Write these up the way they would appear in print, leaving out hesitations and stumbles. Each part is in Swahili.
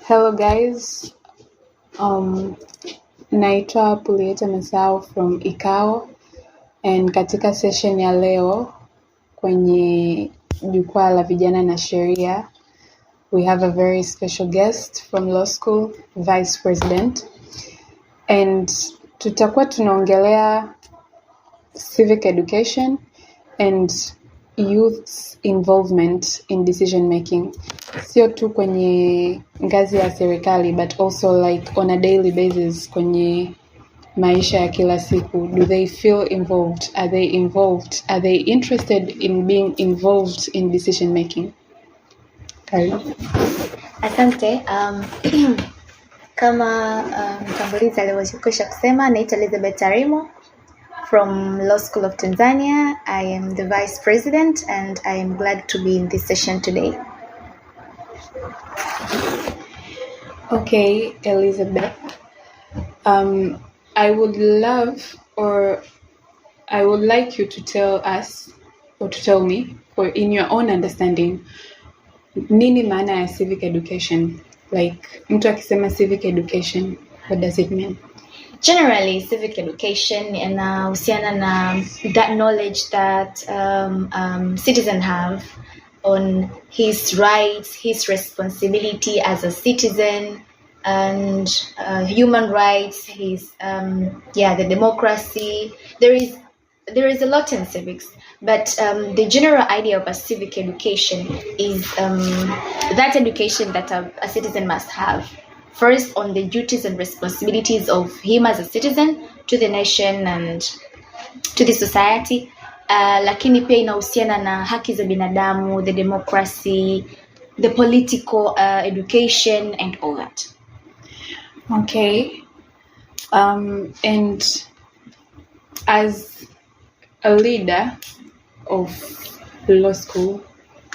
Hello guys, naitwa Pulieta Masao from ICAO, and katika session ya leo kwenye jukwaa la vijana na sheria, we have a very special guest from law school, Vice President, and tutakuwa tunaongelea civic education and youth's involvement in decision making, sio tu kwenye ngazi ya serikali but also like on a daily basis kwenye maisha ya kila siku. Do they feel involved? Are they involved? Are they interested in being involved in decision making? Karibu. Asante. Kama mtambulizi alivyokwisha kusema, naitwa Elizabeth Tarimo from Law School of Tanzania. I am the Vice President and I am glad to be in this session today. Okay, Elizabeth. I would like you to tell us or to tell me, or in your own understanding, nini maana ya civic education? Like, mtu akisema civic education, what does it mean? Generally, civic education inahusiana na that knowledge that citizens have on his rights, his responsibility as a citizen, and human rights, his the democracy. There is a lot in civics, but the general idea of a civic education is that education that a citizen must have. First, on the duties and responsibilities of him as a citizen to the nation and to the society. Lakini pia inahusiana na haki za binadamu, the democracy, the political education and all that. Okay. And as a leader of law school,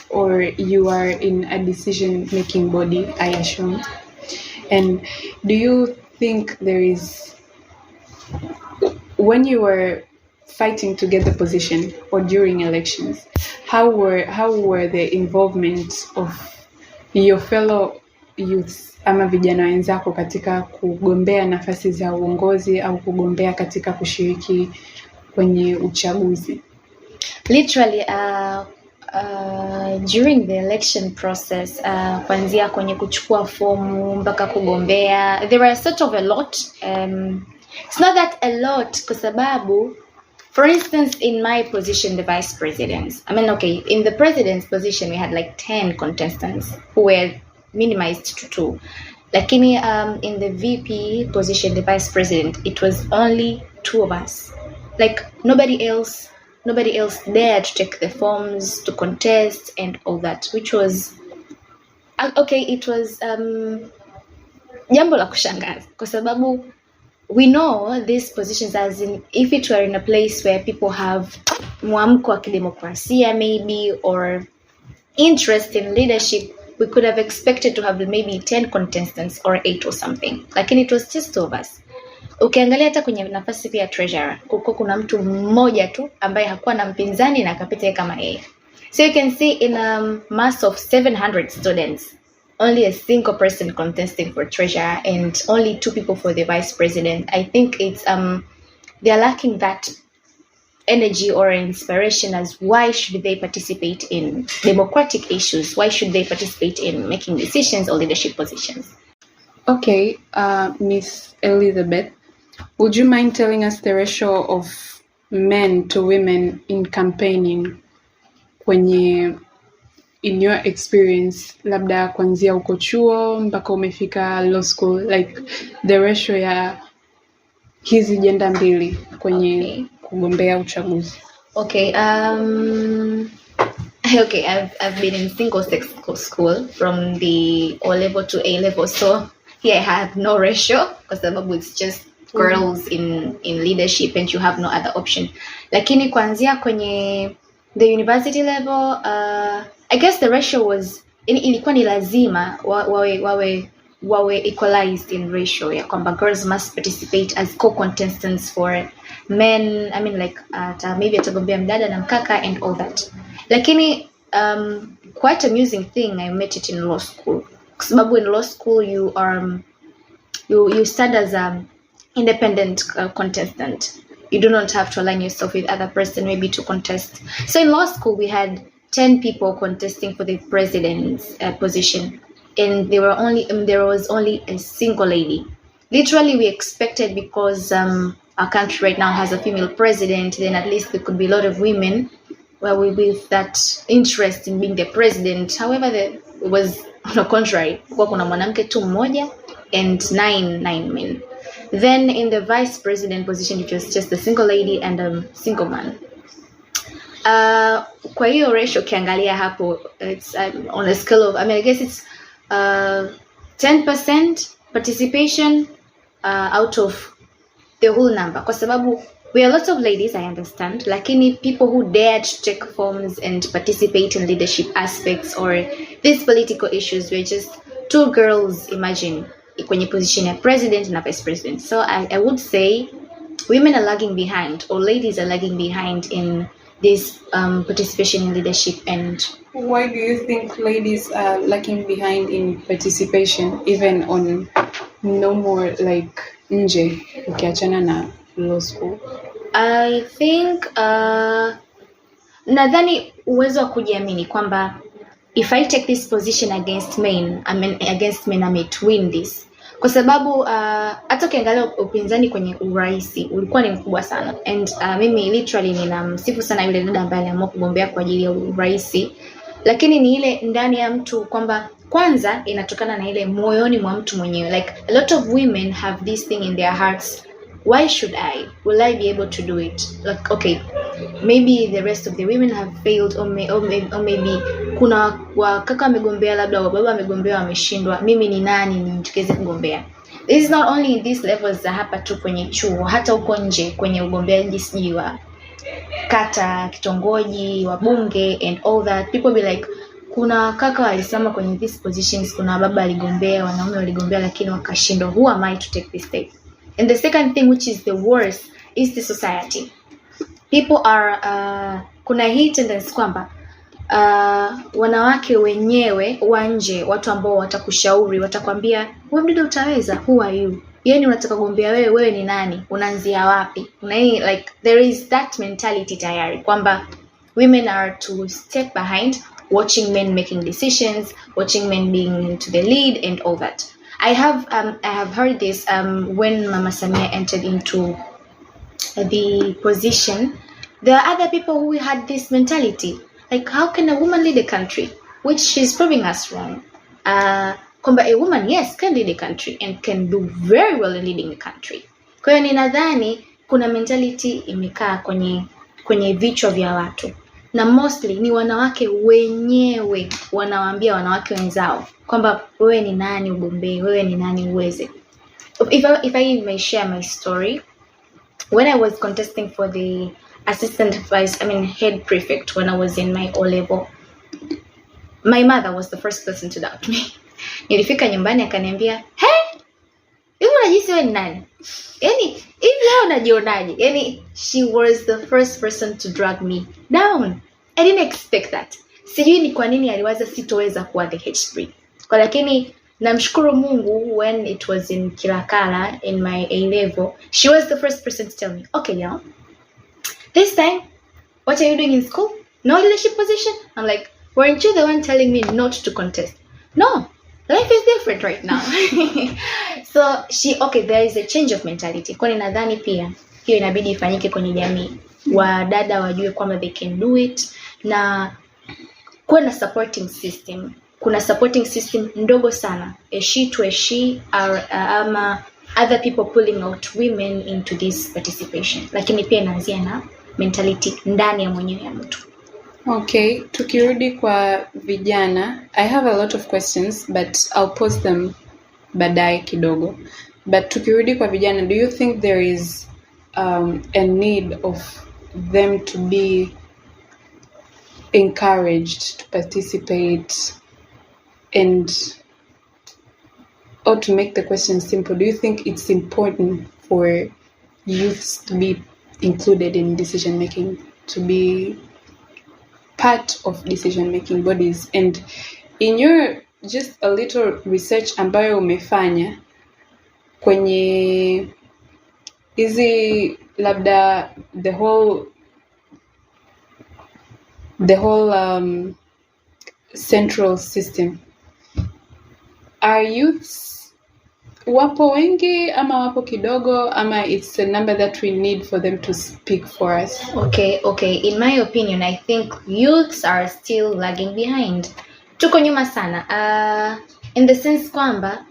or you are in a decision-making body, I assume, and do you think there is, when you were fighting to get the position or during elections, how were the involvement of your fellow youths ama vijana wenzako katika kugombea nafasi za uongozi au kugombea katika kushiriki kwenye uchaguzi? Literally, during the election process, kuanzia kwenye kuchukua fomu mpaka kugombea, there were sort of a lot. It's not that a lot kwa sababu, for instance, in my position, the vice president, in the president's position, we had like 10 contestants who were minimized to 2. Lakini in the VP position, the vice president, it was only 2 of us. Like nobody else dared to take the forms, to contest and all that, which was it was jambo la kushangaza kwa sababu we know these positions, as in if it were in a place where people have mwamko wa kidemokrasia maybe, or interest in leadership, we could have expected to have maybe 10 contestants or 8 or something. Lakini it was just 2 of us. Ukiangalia hata kwenye nafasi pia treasurer, kuna mtu mmoja tu ambaye hakuwa na mpinzani na akapita kama yeye. So you can see in a mass of 700 students, only a single person contesting for treasurer and only 2 people for the vice president. I think it's they're lacking that energy or inspiration as why should they participate in democratic issues? Why should they participate in making decisions or leadership positions? Okay, Miss Elizabeth, would you mind telling us the ratio of men to women in campaigning kwenye, in your experience, labda kuanzia uko chuo mpaka umefika law school, like the ratio ya hizi gender mbili kwenye kugombea uchaguzi? Okay, I've been in single sex school from the O level to A level, so here I have no ratio because it's just girls in leadership and you have no other option. Lakini kuanzia kwenye the university level, I guess the ratio was ilikuwa ni lazima wawe equalized in ratio ya kwamba girls must participate as co-contestants for men. Maybe atagombea mdada na mkaka and all that. Lakini quite amusing thing, I met it in law school. kwa sababu in law school you are you stand as a independent contestant. You do not have to align yourself with other person maybe to contest. So in law school we had 10 people contesting for the president's position, and there was only a single lady. Literally we expected, because our country right now has a female president, then at least there could be a lot of women with that interest in being the president. However, it was on the contrary. Kwa kuna mwanamke tu mmoja and nine men. Then in the vice president position, it was just a single lady and a single man. Kwa hiyo ratio ukiangalia hapo, it's on a scale of, I guess it's 10% participation out of the whole number. Kwa sababu we are lots of ladies, I understand, lakini people who dared to take forms and participate in leadership aspects or these political issues were just 2 girls, imagine, kwenye position ya president na vice president. So I would say women are lagging behind, or ladies are lagging behind in this participation in leadership. And why do you think ladies are lagging behind in participation, even on no more like nje ukiachana na law school? I think nadhani uwezo wa kujiamini kwamba if I take this position against men, I might win this. Kwa sababu hata ukiangalia upinzani kwenye uraisi ulikuwa ni mkubwa sana, and mimi literally ninamsifu sana yule dada ambaye aliamua kugombea kwa ajili ya uraisi, lakini ni ile ndani ya mtu kwamba kwanza inatokana na ile moyoni mwa mtu mwenyewe. Like a lot of women have this thing in their hearts, why should I? Will I be able to do it? Like, okay, maybe the rest of the women have failed, or maybe kuna wakaka wamegombea, labda wababa wamegombea wameshindwa, mimi ni nani nijitokeze kugombea? This is not only in these levels za hapa tu kwenye chuo, hata huko nje kwenye ugombeaji, sijui wa kata, kitongoji, wa bunge and all that. People be like, kuna kaka walisema kwenye these positions, kuna baba aligombea, wanaume waligombea lakini wakashindwa. Who am I to take this step? And the second thing, which is the worst, is the society. People are kuna hii tendency kwamba wanawake wenyewe wanje, watu ambao watakushauri, watakwambia wewe mdada utaweza, who are you? Yani unataka kugombea wewe ni nani? Unaanzia wapi? Like there is that mentality tayari kwamba women are to step behind, watching men making decisions, watching men being into the lead and all that. I have heard this when Mama Samia entered into the position. There are other people who had this mentality, like, how can a woman lead a country? Which she's proving us wrong. Kwamba a woman, yes, can lead a country and can do very well in leading a country. Kwa hiyo ninadhani kuna mentality imekaa kwenye vichwa vya watu, na mostly ni wanawake wenyewe wanawaambia wanawake wenzao kwamba wewe ni nani ugombee, wewe ni nani uweze. If I may share my story, when I was contesting for the head prefect when I was in my O level, my mother was the first person to doubt me. Nilifika nyumbani akaniambia, "Hey, hivi unajisi wewe ni nani? Yaani hivi leo unajionaje?" Yaani she was the first person to drag me down. I didn't expect that. Sijui ni kwa nini aliwaza sitoweza kuwa the H3. Kwa lakini namshukuru Mungu, when it was in Kilakala in my A level, she was the first person to tell me, "Okay, now, this time, what are you doing in school? No leadership position?" I'm like, "Weren't you the one telling me not to contest?" "No, life is different right now." So there is a change of mentality. Kwa nadhani pia hiyo inabidi ifanyike kwenye jamii. Wadada wajue kwamba they can do it, na kuna supporting system. Kuna supporting system ndogo sana. A she to a she are other people pulling out women into this participation. Lakini pia inaanzia na mentality ndani ya mwenyewe ya mtu. Okay, tukirudi kwa vijana, I have a lot of questions but I'll pose them baadaye kidogo. But tukirudi kwa vijana, do you think there is a need of them to be encouraged to participate, or to make the question simple, do you think it's important for youths to be included in decision making, to be part of decision making bodies? And in your just a little research ambayo umefanya kwenye hizi labda the whole central system, are youths wapo wengi ama wapo kidogo, ama it's a number that we need for them to speak for us? Okay, in my opinion, I think youths are still lagging behind. Tuko nyuma sana, in the sense kwamba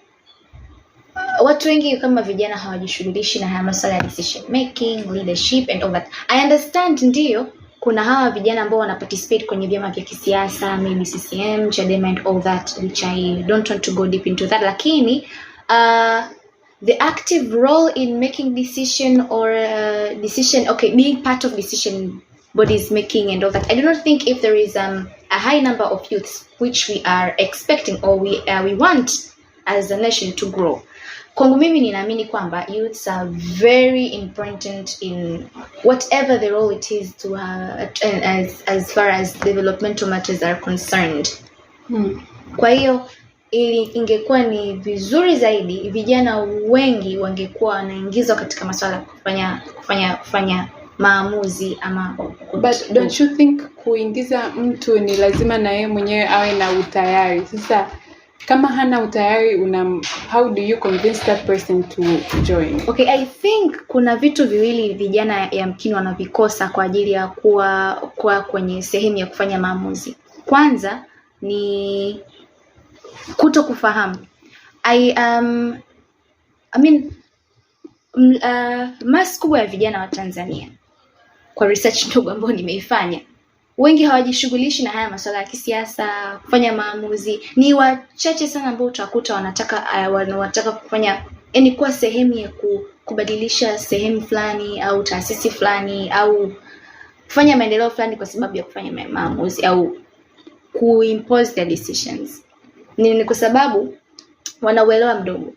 watu wengi kama vijana hawajishughulishi na haya masuala ya decision making, leadership and all that. I understand ndio kuna hawa vijana ambao wana participate kwenye vyama vya kisiasa, maybe CCM, Chadema and all that, which I don't want to go deep into that, lakini the active role in making decision or being part of decision bodies making and all that, I do not think if there is a high number of youths which we are expecting or we want as a nation to grow. Kwangu mimi ninaamini kwamba youths are very important in whatever the role it is to as far as developmental matters are concerned. Kwa hiyo ingekuwa ni vizuri zaidi vijana wengi wangekuwa wanaingizwa katika masuala kufanya maamuzi ama. But don't you think kuingiza mtu ni lazima na yeye mwenyewe awe na utayari? Sasa kama hana utayari, how do you convince that person to join? Okay, I think kuna vitu viwili vijana yamkini wanavikosa kwa ajili ya kuwa kwenye sehemu ya kufanya maamuzi. Kwanza ni kutokufahamu. Mass kubwa ya vijana wa Tanzania, kwa research ndogo ambayo nimeifanya, wengi hawajishughulishi na haya masuala ya kisiasa, kufanya maamuzi. Ni wachache sana ambao utakuta wanataka kufanya kuwa sehemu ya kubadilisha sehemu fulani au taasisi fulani au kufanya maendeleo fulani kwa sababu ya kufanya maamuzi au kuimpose their decisions. Ni kwa sababu wanauelewa mdogo.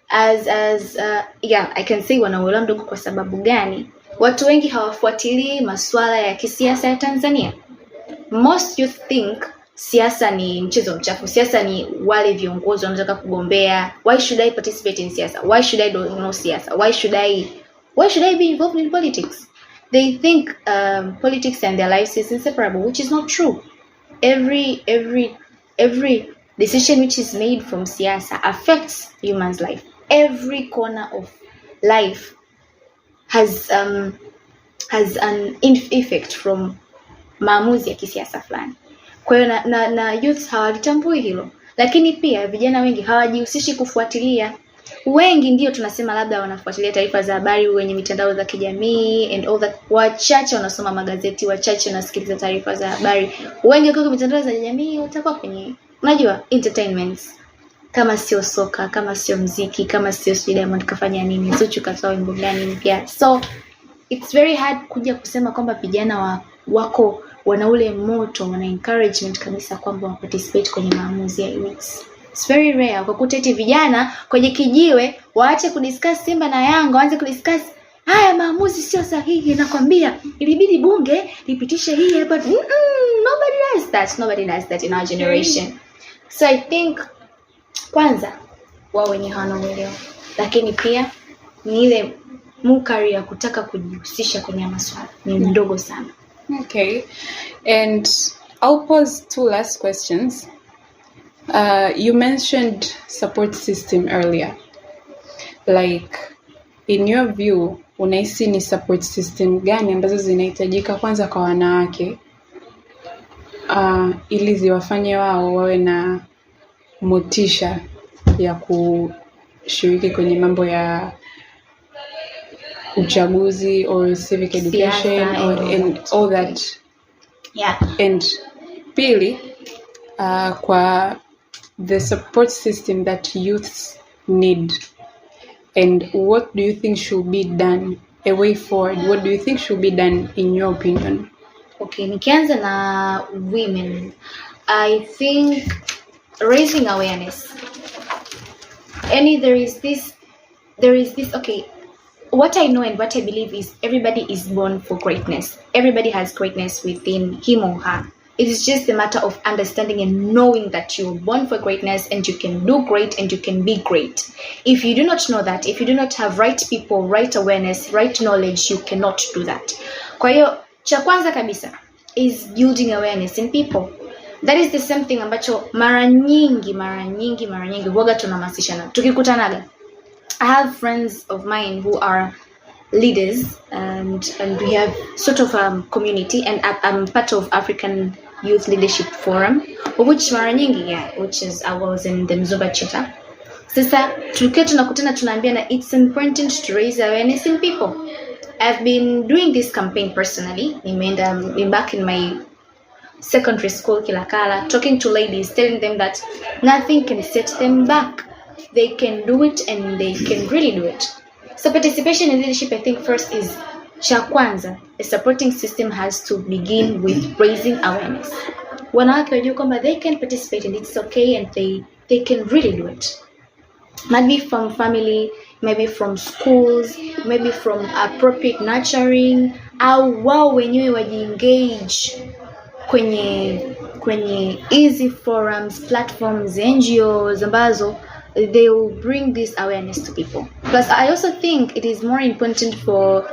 I can say wanauelewa mdogo. Kwa sababu gani? Watu wengi hawafuatilii masuala ya kisiasa ya Tanzania. Most youth think siasa ni mchezo mchafu. Siasa ni wale viongozi wanataka kugombea. Why should I participate in siasa? Why should I know siasa? Why should I be involved in politics? They think politics and their lives is inseparable, which is not true. Every decision which is made from siasa affects human's life. Every corner of life has an effect from maamuzi ya kisiasa fulani. Kwa hiyo na youth hawalitambui hilo. Lakini pia vijana wengi hawajihusishi kufuatilia. Wengi ndio tunasema labda wanafuatilia taarifa za habari kwenye mitandao za kijamii and all that. Wachache wanasoma magazeti, wachache wanasikiliza taarifa za habari. Wengi kwa mitandao za kijamii watakuwa kwenye, unajua, entertainments. Kama sio soka, kama sio muziki, kama sio Diamond kafanya nini, Zuchu katoa wimbo gani mpya. So it's very hard kuja kusema kwamba vijana wako wana ule moto, wana encouragement kabisa kwamba wa participate kwenye maamuzi ya youth. It's very rare kukuta eti vijana kwenye kijiwe waache kudiscuss Simba na Yanga, waanze kudiscuss haya maamuzi sio sahihi, nakwambia ilibidi bunge lipitishe hii, but nobody does that in our generation. So I think kwanza wao wenyewe hawanaelewa, lakini pia ni ile mukari ya kutaka kujihusisha kwenye masuala ni ndogo sana. Okay, and I'll pose two last questions. You mentioned support system earlier. Like, in your view, unahisi ni support system gani ambazo zinahitajika kwanza kwa wanawake ili ziwafanye wao wawe na motisha ya kushiriki kwenye mambo ya uchaguzi or civic education and all that? Yeah. And pili, kwa the support system that youths need, and what do you think should be done, a way forward, what do you think should be done in your opinion? Okay, nikianza na women, I think raising awareness. There is this, okay, what I know and what I believe is everybody is born for greatness. Everybody has greatness within him or her. It is just a matter of understanding and knowing that you were born for greatness and you can do great and you can be great. If you do not know that, if you do not have right people, right awareness, right knowledge, you cannot do that. Kwa hiyo cha kwanza kabisa is building awareness in people. That is the same thing ambacho mara nyingi huwaga tunahamasishana tukikutanaga. I have friends of mine who are leaders and we have sort of community, and I'm part of African Youth Leadership Forum, of which mara nyingi, which is I was in the Mzumba chapter. Sasa tukiwa tunakutana tunaambiana it's important to raise awareness in people. I've been doing this campaign personally. I'm back in my secondary school Kilakala, talking to ladies, telling them that nothing can set them back. They can do it and they can really do it. So participation in leadership, I think first is cha kwanza. A supporting system has to begin with raising awareness. Wanawake wajue kwamba they can participate and it's okay and they can really do it. Maybe from family, maybe from schools, maybe from appropriate nurturing, au wao wenyewe wajiengage kwenye easy forums, platforms, NGOs ambazo they will bring this awareness to people. Plus, I also think it is more important for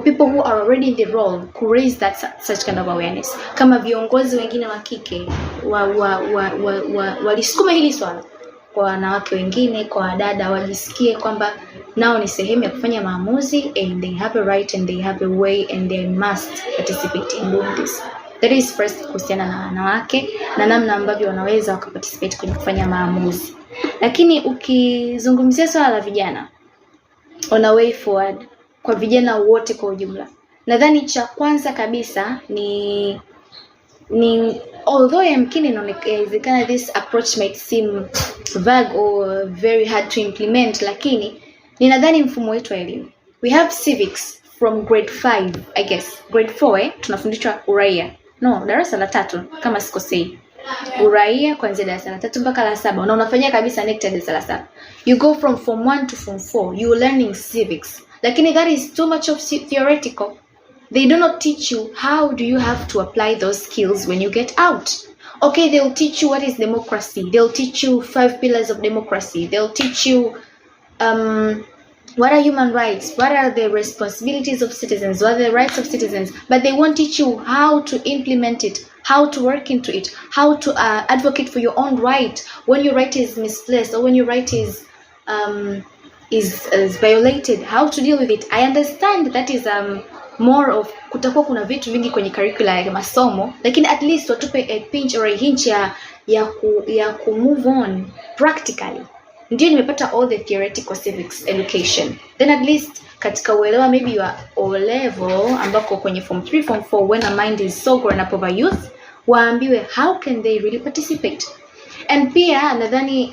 people who are already in the role to raise that such kind of awareness. Kama viongozi wengine wa kike walisukuma hili swala kwa wanawake wengine, kwa dada wajisikie kwamba nao ni sehemu ya kufanya maamuzi and they have a right and they have a way and they must participate in doing this. That is first kuhusiana na wanawake na namna ambavyo wanaweza wakaparticipate kwenye kufanya maamuzi. Lakini ukizungumzia swala la vijana on a way forward kwa vijana wote kwa ujumla, nadhani cha kwanza kabisa ni although yamkini inawezekana this approach might seem vague or very hard to implement, lakini ninadhani mfumo wetu wa elimu, we have civics from grade 5, I guess grade 4 tunafundishwa uraia, darasa la 3 kama sikosei. Uraia kuanzia darasa la 3 mpaka la 7 na unafanyia kabisa next darasa la 7. You go from form 1 to form 4, you learning civics, lakini that is too much of theoretical. They do not teach you how do you have to apply those skills when you get out. Okay, they'll teach you what is democracy, they'll teach you 5 pillars of democracy, they'll teach you what are human rights, what are the responsibilities of citizens, what are the rights of citizens, but they won't teach you how to implement it, how to work into it, how to advocate for your own right when your right is misplaced or when your right is violated, how to deal with it. I understand that is more of kutakuwa kuna vitu vingi kwenye curricula ya masomo, lakini at least watupe a pinch or a hint ya ku move on practically. Ndio nimepata all the theoretical civics education, then at least katika uelewa maybe your O level ambako kwenye form 3 form 4 when a mind is so grown up of a youth, waambiwe how can they really participate. And pia nadhani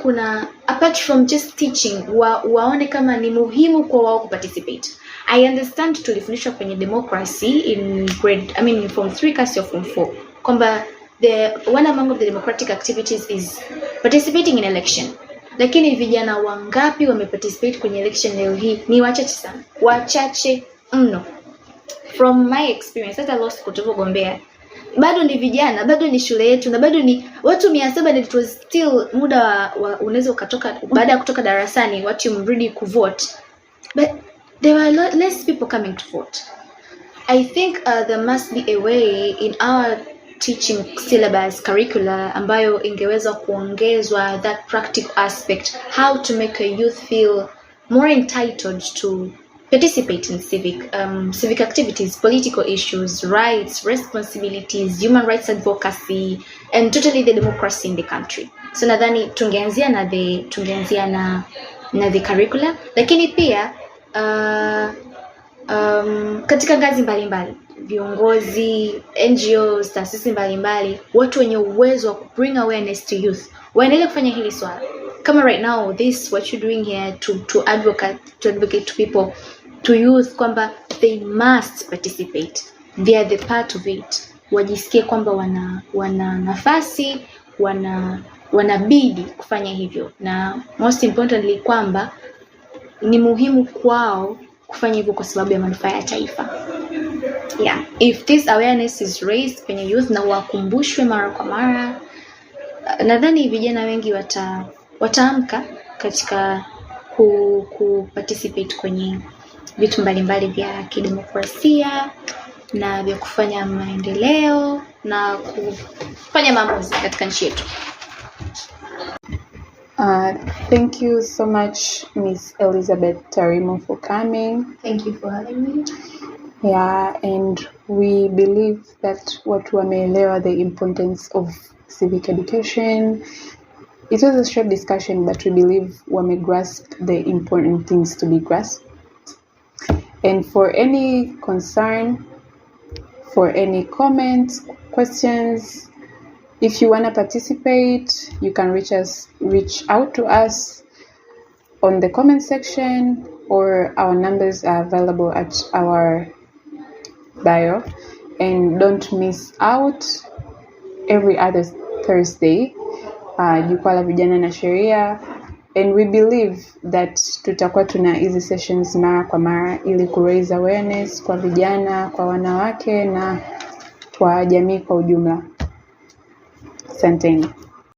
kuna apart from just teaching, waone kama ni muhimu kwa wao kuparticipate. I understand tulifundishwa kwenye democracy in form 3 kasi of form 4 kwamba one among the democratic activities is participating in election. Lakini vijana wangapi wameparticipate kwenye election leo hii? Ni wachache sana. Wachache mno. From my experience, hata lost kutogombea, bado ni vijana, bado ni shule yetu na bado ni watu 700 and it was still muda unaweza ukatoka baada ya kutoka darasani watu mrudi kuvote. But there were less people coming to vote. I think there must be a way in our teaching syllabus curricula ambayo ingeweza kuongezwa that practical aspect, how to make a youth feel more entitled to participate in civic activities, political issues, rights, responsibilities, human rights advocacy, and totally the democracy in the country. So nadhani tungeanzia na the curricula, lakini pia katika ngazi mbalimbali, viongozi, NGOs, taasisi mbalimbali, watu wenye uwezo wa bring awareness to youth waendelee kufanya hili swala. Kama right now this what you doing here to advocate to people, to youth, kwamba they must participate, they are the part of it, wajisikie kwamba wana nafasi, wanabidi kufanya hivyo, na most importantly kwamba ni muhimu kwao kufanya hivyo kwa sababu ya manufaa ya taifa. Yeah, if this awareness is raised kwenye youth na wakumbushwe mara kwa mara, nadhani vijana wengi wataamka katika ku participate kwenye vitu mbalimbali vya kidemokrasia na vya kufanya maendeleo na kufanya maamuzi katika nchi yetu. Thank you so much, Miss Elizabeth Tarimo, for coming. Thank you for having me. Yeah, and we believe that watu wameelewa the importance of civic education. It was a short discussion, but we believe wame grasp the important things to be grasped. And for any concern, for any comments, questions, if you want to participate, you can reach out to us on the comment section, or our numbers are available at our bio. And don't miss out every other Thursday, jukwaa la vijana na sheria, and we believe that tutakuwa tuna hizi sessions mara kwa mara ili ku raise awareness kwa vijana, kwa wanawake na kwa jamii kwa ujumla. Asanteni.